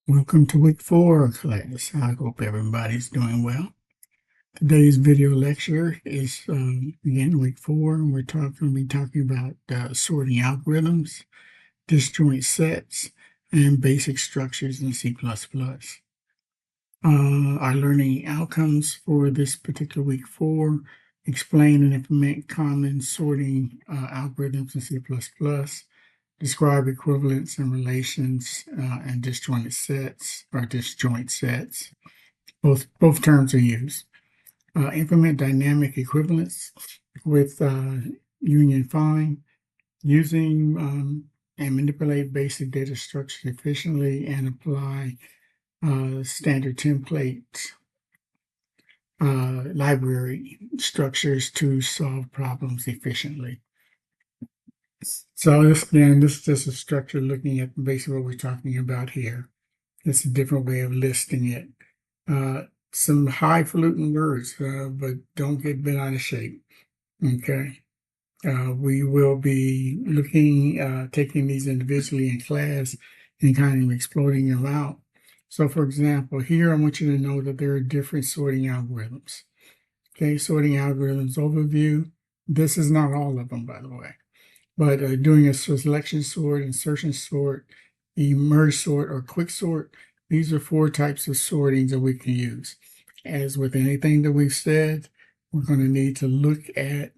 Welcome to week 4 class. I hope everybody's doing well. Today's video lecture is again week 4, and we're going to be talking about sorting algorithms, disjoint sets, and basic structures in C++. Our learning outcomes for this particular week 4: explain and implement common sorting algorithms in C++. Describe equivalence and relations and disjoint sets. Both terms are used. Implement dynamic equivalence with union find, using and manipulate basic data structures efficiently, and apply standard template library structures to solve problems efficiently. So this is just a structure looking at basically what we're talking about here. It's a different way of listing it. Some highfalutin words, but don't get bent out of shape. Okay. We will be taking these individually in class and kind of exploding them out. So for example, here I want you to know that there are different sorting algorithms. Okay, sorting algorithms overview. This is not all of them, by the way. But doing a selection sort, insertion sort, merge sort, or quick sort, these are 4 types of sorting that we can use. As with anything that we've said, we're going to need to look at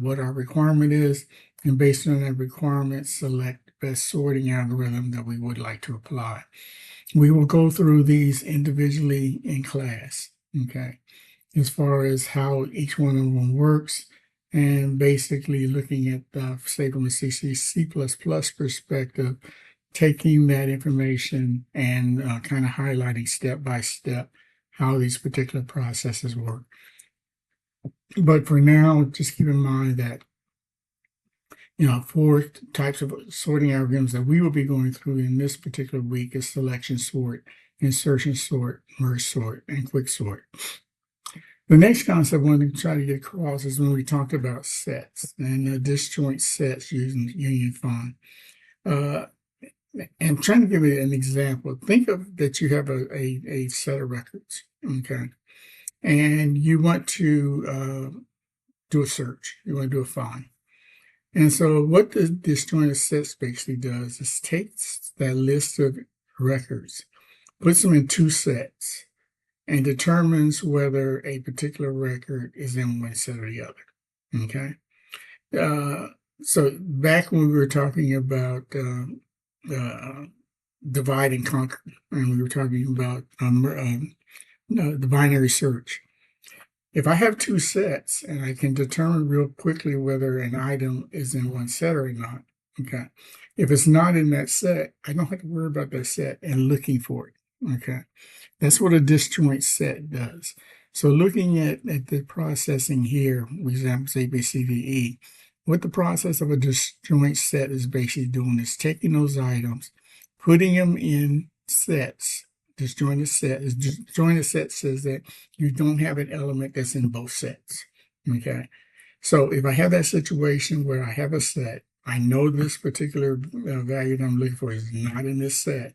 what our requirement is, and based on that requirement, select the best sorting algorithm that we would like to apply. We will go through these individually in class, okay, as far as how each one of them works, and basically looking at, say, from a C++ perspective, taking that information and kind of highlighting step by step how these particular processes work. But for now, just keep in mind that 4 types of sorting algorithms that we will be going through in this particular week is selection sort, insertion sort, merge sort, and quick sort. The next concept I wanted to try to get across is when we talked about sets and disjoint sets using union find. And trying to give you an example. Think of that you have a set of records, okay, and you want to do a search. You want to do a find. And so what the disjoint sets basically does is takes that list of records, puts them in 2 sets, and determines whether a particular record is in one set or the other. Okay. So back when we were talking about divide and conquer, and we were talking about the binary search. If I have 2 sets and I can determine real quickly whether an item is in one set or not, okay. If it's not in that set, I don't have to worry about that set and looking for it. Okay. That's what a disjoint set does. So looking at the processing here, examples A, B, C, D, E, what the process of a disjoint set is basically doing is taking those items, putting them in sets. Disjointed set says that you don't have an element that's in both sets. Okay. So if I have that situation where I have a set, I know this particular value that I'm looking for is not in this set,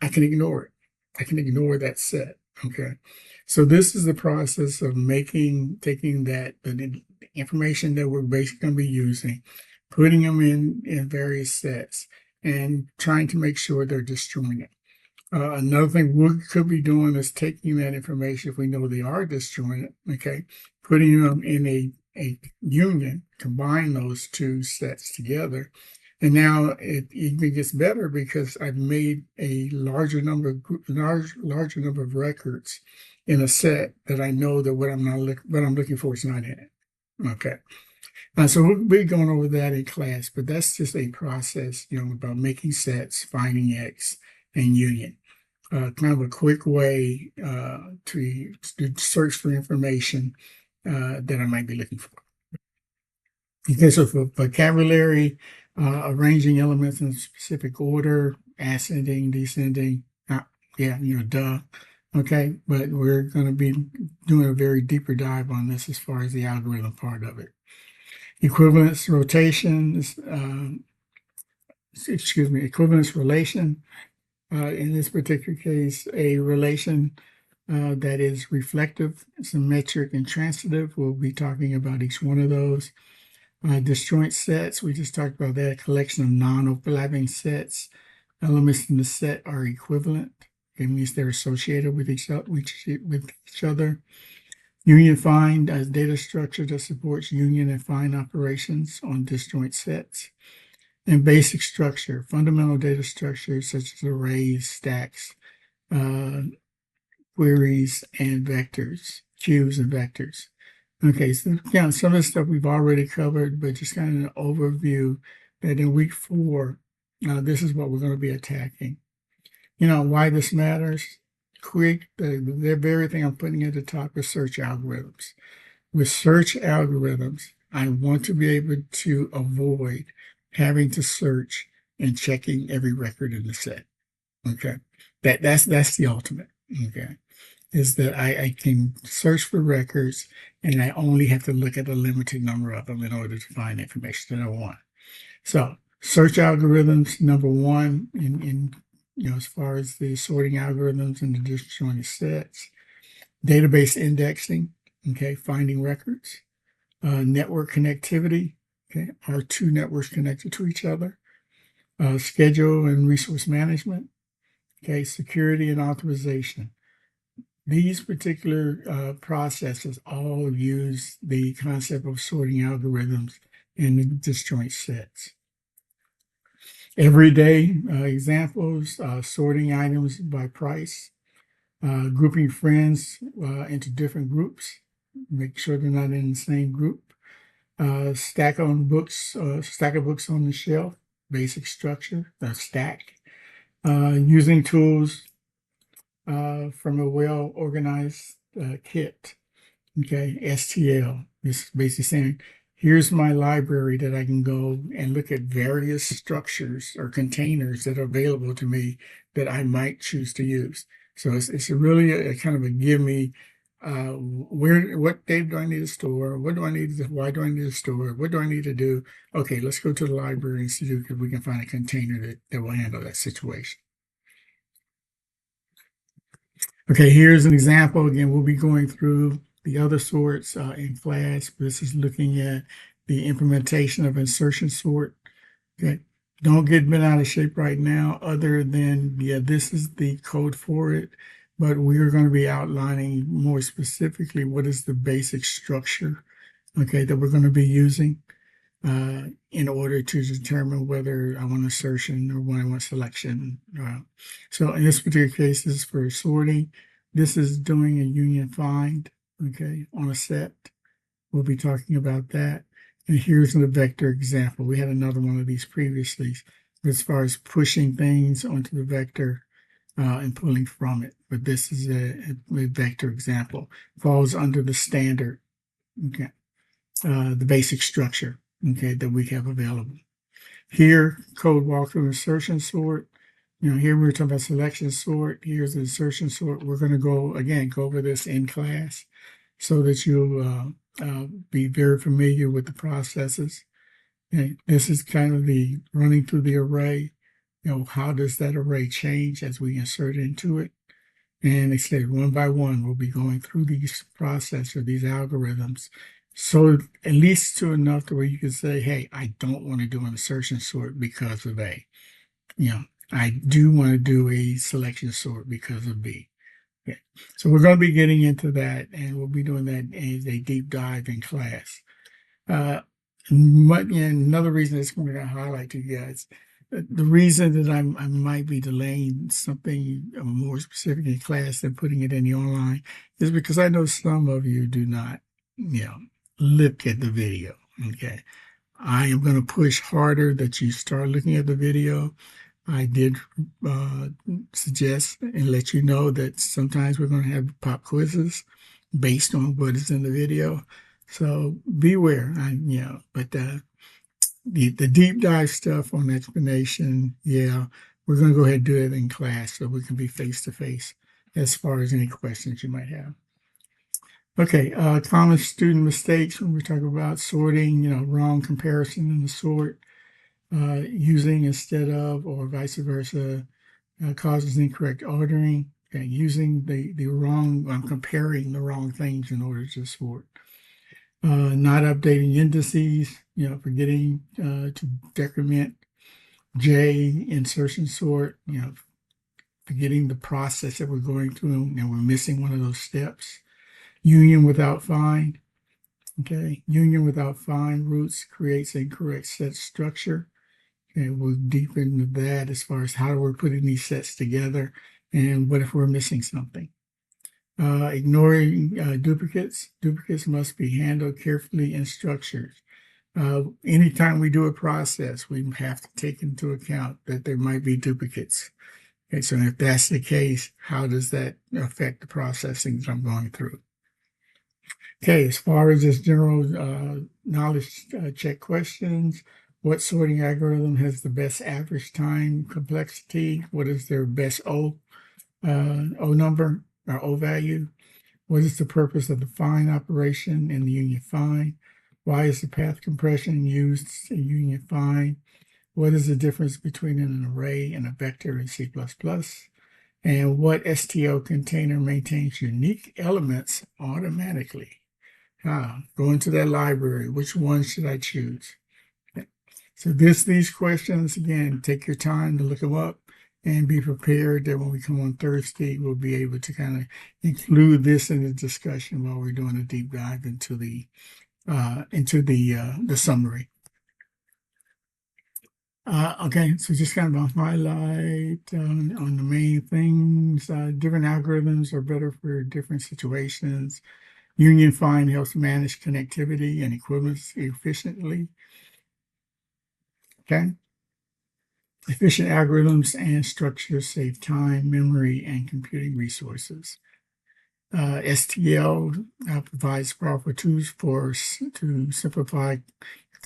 I can ignore it. I can ignore that set. Okay. So this is the process of taking the information that we're basically going to be using, putting them in various sets, and trying to make sure they're disjointed. Another thing we could be doing is taking that information, if we know they are disjointed, okay, putting them in a union, combine those 2 sets together. And now it even gets better because I've made a larger number of records in a set that I know that what I'm looking for is not in it. Okay. So we'll be going over that in class, but that's just a process, about making sets, finding X, and union. Kind of a quick way to search for information that I might be looking for. Okay, so for vocabulary, arranging elements in a specific order, ascending, descending, duh. Okay, but we're going to be doing a very deeper dive on this as far as the algorithm part of it. Equivalence rotation, equivalence relation In this particular case, a relation that is reflective, symmetric, and transitive. We'll be talking about each one of those. Disjoint sets, we just talked about that, a collection of non-overlapping sets. Elements in the set are equivalent. It means they're associated with each other. Union find as data structure that supports union and find operations on disjoint sets. And basic structure, fundamental data structures such as arrays, stacks, queries, and vectors, queues and vectors. Okay, so some of the stuff we've already covered, but just kind of an overview that in week 4, this is what we're going to be attacking. Why this matters? The very thing I'm putting at the top is search algorithms. With search algorithms, I want to be able to avoid having to search and checking every record in the set. Okay, that's the ultimate. Okay, is that I can search for records and I only have to look at a limited number of them in order to find information that I want. So search algorithms, number one, in as far as the sorting algorithms and the disjointed sets, database indexing, okay, finding records, network connectivity, okay, are two networks connected to each other, schedule and resource management, okay, security and authorization. These particular processes all use the concept of sorting algorithms and the disjoint sets. Everyday examples, sorting items by price, grouping friends into different groups, make sure they're not in the same group, stack of books on the shelf, basic structure, a stack, using tools from a well-organized kit, okay, STL. This is basically saying, here's my library that I can go and look at various structures or containers that are available to me that I might choose to use. So it's really a kind of a give me what data do I need to store? What do I need to, why do I need to store? What do I need to do? Okay, let's go to the library and see if we can find a container that will handle that situation. Okay, here's an example. Again, we'll be going through the other sorts in class. This is looking at the implementation of insertion sort. Okay, don't get bent out of shape right now, other than, this is the code for it, but we're going to be outlining more specifically what is the basic structure, okay, that we're going to be using in order to determine whether I want insertion or when I want selection. So in this particular case, this is for sorting. This is doing a union find, okay, on a set. We'll be talking about that. And here's the vector example. We had another one of these previously as far as pushing things onto the vector and pulling from it. But this is a vector example. Falls under the standard, okay, the basic structure, okay, that we have available. Here, code walkthrough insertion sort. Here we're talking about selection sort. Here's the insertion sort. We're going to go over this in class so that you'll be very familiar with the processes. Okay. This is kind of the running through the array. How does that array change as we insert into it? And they said one by one, we'll be going through these processes, these algorithms. So at least to enough to where you can say, hey, I don't want to do an insertion sort because of A. I do want to do a selection sort because of B. Okay. So we're going to be getting into that, and we'll be doing that as a deep dive in class. Another reason it's going to highlight to you guys, the reason that I might be delaying something more specific in class than putting it in the online is because I know some of you do not, look at the video. Okay. I am going to push harder that you start looking at the video. I did suggest and let you know that sometimes we're going to have pop quizzes based on what is in the video. So beware, but the deep dive stuff on explanation, we're going to go ahead and do it in class so we can be face to face as far as any questions you might have. Okay, common student mistakes when we're talking about sorting, wrong comparison in the sort, using instead of or vice versa, causes incorrect ordering, and using the wrong, comparing the wrong things in order to sort. Not updating indices, forgetting to decrement J insertion sort, forgetting the process that we're going through and we're missing one of those steps. Union without find. Okay, union without find roots creates incorrect set structure. And we'll deep into that as far as how we're putting these sets together and what if we're missing something. Ignoring duplicates. Duplicates must be handled carefully in structures. Anytime we do a process, we have to take into account that there might be duplicates. Okay, so if that's the case, how does that affect the processing that I'm going through? Okay, as far as this general knowledge check questions, what sorting algorithm has the best average time complexity? What is their best O number or O value? What is the purpose of the find operation in the union find? Why is the path compression used in union find? What is the difference between an array and a vector in C++? And what STL container maintains unique elements automatically? Go into that library. Which one should I choose? So these questions, again, take your time to look them up and be prepared that when we come on Thursday, we'll be able to kind of include this in the discussion while we're doing a deep dive into the summary. Okay, so just kind of a highlight on the main things. Different algorithms are better for different situations. Union find helps manage connectivity and equivalency efficiently. Okay. Efficient algorithms and structures save time, memory, and computing resources. STL provides powerful tools to simplify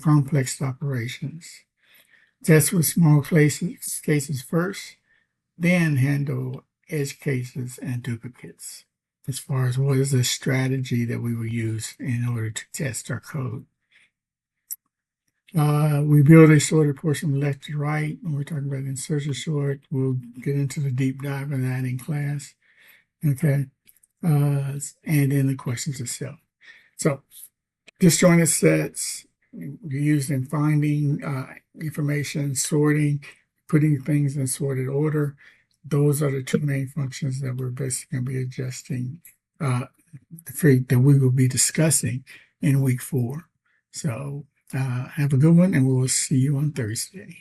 complex operations. Test with small cases first, then handle edge cases and duplicates as far as what is the strategy that we will use in order to test our code. We build a sorted portion left to right. When we're talking about insertion sort, we'll get into the deep dive of that in class. Okay. And then the questions itself. So disjointed sets used in finding information, sorting, putting things in sorted order. Those are the two main functions that we're basically going to be adjusting, that we will be discussing in week 4. So have a good one, and we will see you on Thursday.